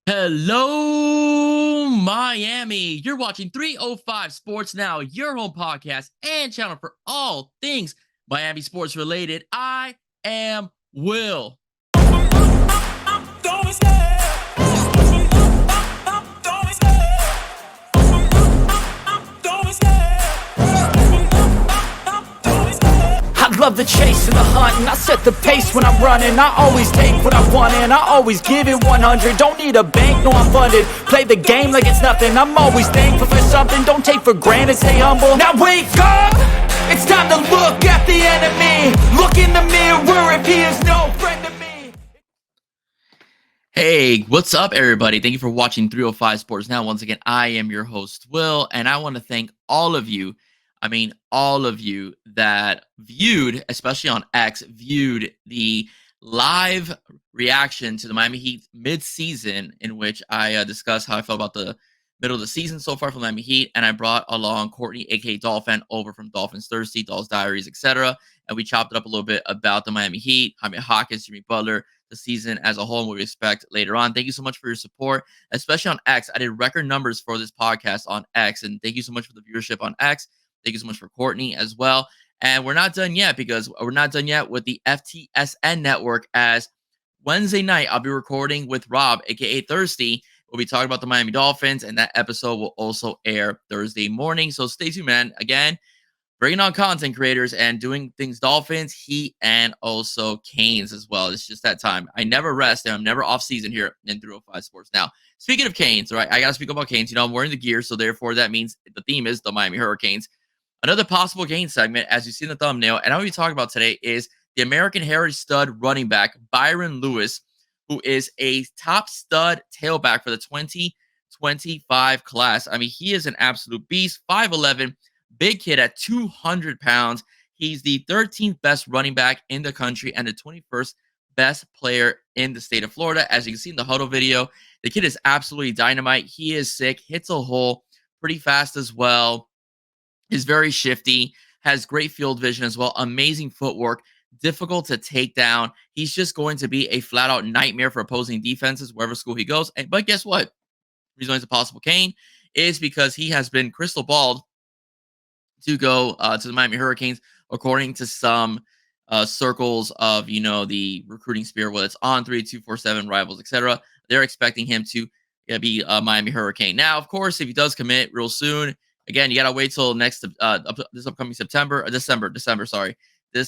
Hello, Miami. You're watching 305 Sports Now, your home podcast and channel for all things Miami sports related. I am Will. I love the chase and the hunt, and I set the pace when I'm running. I always take what I want and I always give it 100. Don't need a bank, no, I'm funded. Play the game like it's nothing. I'm always thankful for something. Don't take for granted, stay humble. Now wake up! It's time to look at the enemy. Look in the mirror if he is no friend to me. Hey, what's up, everybody? Thank you for watching 305 Sports Now. Once again, I am your host, Will, and I want to thank all of you. All of you that viewed, especially on X, viewed the live reaction to the Miami Heat mid-season, in which I discussed how I felt about the middle of the season so far for Miami Heat, and I brought along Courtney, aka Dolphin, over from Dolphins Thirsty, Dolls Diaries, etc., and we chopped it up a little bit about the Miami Heat, Jaime Hawkins, Jimmy Butler, the season as a whole, and what we expect later on. Thank you so much for your support, especially on X. I did record numbers for this podcast on X, and thank you so much for the viewership on X. Thank you so much for Courtney as well. And we're not done yet because we're not done yet with the FTSN network, as Wednesday night I'll be recording with Rob, aka Thirsty. We'll be talking about the Miami Dolphins, and that episode will also air Thursday morning. So stay tuned, man. Again, bringing on content creators and doing things Dolphins, Heat, and also Canes as well. It's just that time. I never rest, and I'm never off season here in 305 Sports. Now, speaking of Canes, right? I got to speak about Canes. I'm wearing the gear, so therefore that means the theme is the Miami Hurricanes. Another possible Canes segment, as you see in the thumbnail, and what we talk about today is the American Heritage stud running back, Byron Lewis, who is a top stud tailback for the 2025 class. He is an absolute beast, 5'11", big kid at 200 pounds. He's the 13th best running back in the country and the 21st best player in the state of Florida. As you can see in the huddle video, the kid is absolutely dynamite. He is sick, hits a hole pretty fast as well. Is very shifty, has great field vision as well, amazing footwork, difficult to take down. He's just going to be a flat-out nightmare for opposing defenses wherever school he goes. But guess what? The reason he's a possible Cane is because he has been crystal balled to go to the Miami Hurricanes, according to some circles of, the recruiting sphere, whether it's On 3, 247, Rivals, etc. They're expecting him to be a Miami Hurricane. Now, of course, if he does commit real soon, again, you got to wait till this upcoming this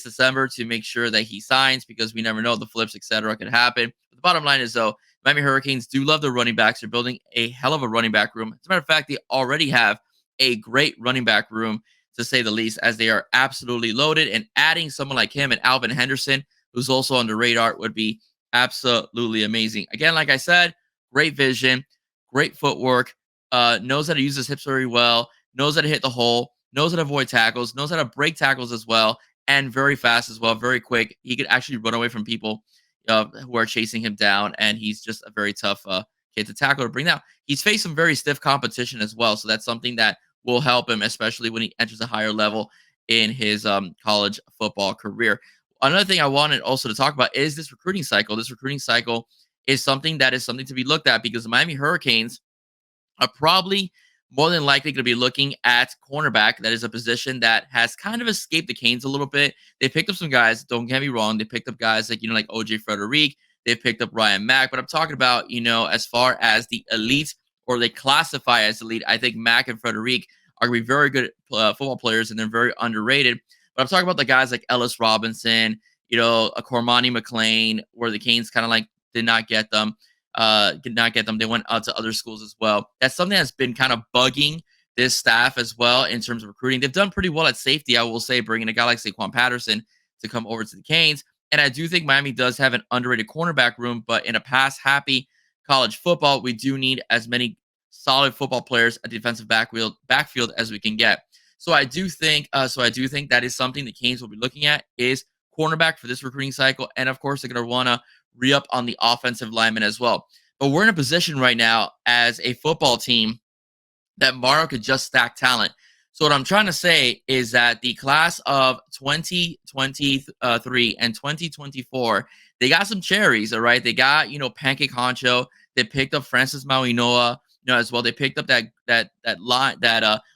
December to make sure that he signs, because we never know, the flips, etc. could happen. But the bottom line is, though, Miami Hurricanes do love their running backs. They're building a hell of a running back room. As a matter of fact, they already have a great running back room, to say the least, as they are absolutely loaded. And adding someone like him and Alvin Henderson, who's also on the radar, would be absolutely amazing. Again, like I said, great vision, great footwork, knows how to use his hips very well, knows how to hit the hole, knows how to avoid tackles, knows how to break tackles as well, and very fast as well, very quick. He could actually run away from people who are chasing him down, and he's just a very tough kid to tackle or bring down. He's faced some very stiff competition as well, so that's something that will help him, especially when he enters a higher level in his college football career. Another thing I wanted also to talk about is this recruiting cycle. This recruiting cycle is something to be looked at, because the Miami Hurricanes are probably more than likely going to be looking at cornerback. That is a position that has kind of escaped the Canes a little bit. They picked up some guys, don't get me wrong. They picked up guys like, like OJ Frederick. They picked up Ryan Mack. But I'm talking about, as far as the elite, or they classify as elite, I think Mack and Frederick are going to be very good football players, and they're very underrated. But I'm talking about the guys like Ellis Robinson, a Cormani McLean, where the Canes kind of like did not get them. Did not get them. They went out to other schools as well. That's something that's been kind of bugging this staff as well in terms of recruiting. They've done pretty well at safety, I will say, bringing a guy like Saquon Patterson to come over to the Canes. And I do think Miami does have an underrated cornerback room, but in a pass-happy college football, we do need as many solid football players at the defensive backfield as we can get. So I do think that is something the Canes will be looking at, is cornerback for this recruiting cycle. And of course, they're going to want to re-up on the offensive lineman as well. But we're in a position right now as a football team that Morrow could just stack talent. So what I'm trying to say is that the class of 2023 and 2024, they got some cherries, all right? They got, Pancake Honcho. They picked up Francis Mauinoa, as well. They picked up that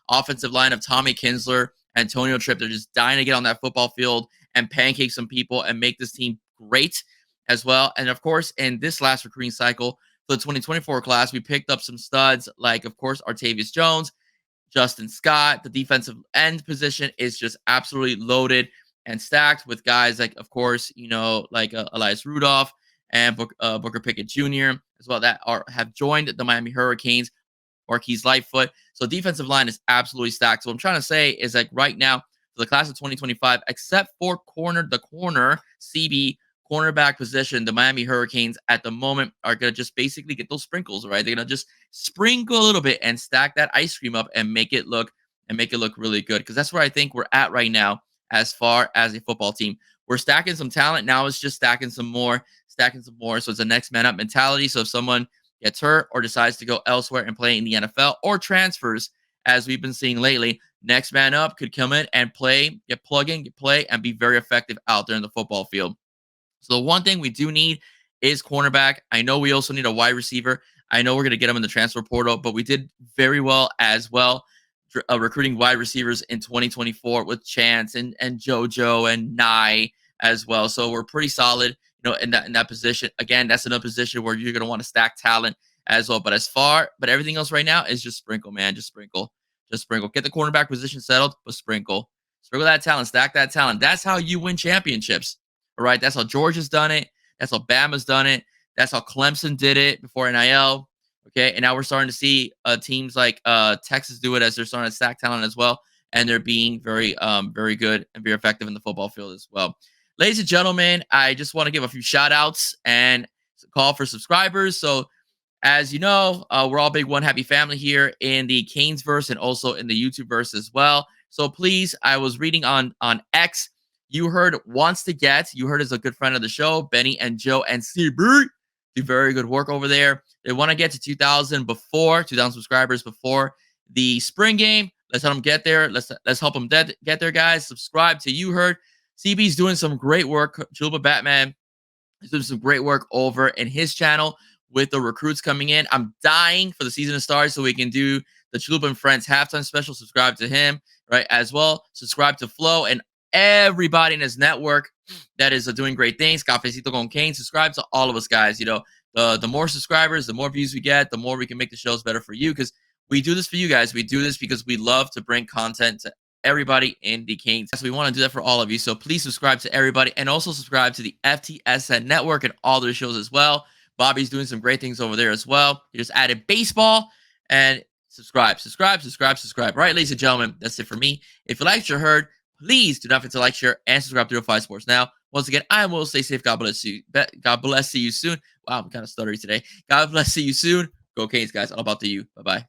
offensive line of Tommy Kinsler, Antonio Tripp. They're just dying to get on that football field and pancake some people and make this team great as well. And of course, in this last recruiting cycle for the 2024 class, we picked up some studs like, of course, Artavius Jones, Justin Scott. The defensive end position is just absolutely loaded and stacked with guys like, of course, like Elias Rudolph and Booker Pickett Jr. as well that have joined the Miami Hurricanes. Marquise Lightfoot. So defensive line is absolutely stacked. So what I'm trying to say is like right now for the class of 2025, except for the corner CB cornerback position, the Miami Hurricanes at the moment are going to just basically get those sprinkles, right? They're going to just sprinkle a little bit and stack that ice cream up and make it look really good, because that's where I think we're at right now as far as a football team. We're stacking some talent. Now it's just stacking some more. So it's a next man up mentality. So if someone gets hurt or decides to go elsewhere and play in the NFL or transfers, as we've been seeing lately, next man up could come in and play, get plug in, get play, and be very effective out there in the football field. So the one thing we do need is cornerback. I know we also need a wide receiver. I know we're going to get them in the transfer portal, but we did very well as well recruiting wide receivers in 2024 with Chance and JoJo and Nye as well. So we're pretty solid, in that position. Again, that's another position where you're going to want to stack talent as well. But everything else right now is just sprinkle, man. Just sprinkle. Get the cornerback position settled, but sprinkle. Sprinkle that talent, stack that talent. That's how you win championships. All right. That's how Georgia's done it. That's how Bama's done it. That's how Clemson did it before NIL. Okay. And now we're starting to see teams like Texas do it as they're starting to stack talent as well. And they're being very, very good and very effective in the football field as well. Ladies and gentlemen, I just want to give a few shout outs and call for subscribers. So, as you know, we're all big One Happy family here in the Canes verse and also in the YouTube verse as well. So please, I was reading on X. You heard Wants to Get. You heard as a good friend of the show, Benny and Joe and CB do very good work over there. They want to get to 2,000 subscribers before the spring game. Let's help them get there. Let's help them get there, guys. Subscribe to You Heard. CB's doing some great work. Chuba Batman is doing some great work over in his channel with the recruits coming in. I'm dying for the season to start so we can do the Chalupa and Friends halftime special. Subscribe to him, right, as well. Subscribe to Flo and everybody in his network that is doing great things. Cafecito con Kane. Subscribe to all of us, guys. The more subscribers, the more views we get, the more we can make the shows better for you, because we do this for you guys. We do this because we love to bring content to everybody in the Canes. So we want to do that for all of you. So please subscribe to everybody and also subscribe to the FTSN network and all their shows as well. Bobby's doing some great things over there as well. He just added baseball and subscribe. Right, ladies and gentlemen, that's it for me. If you liked your heard, please do not forget to like, share, and subscribe to 305 Sports. Now, once again, I will stay safe. God bless you. God bless. See you soon. Wow, I'm kind of stuttery today. God bless. See you soon. Go Canes, guys. All about to you. Bye-bye.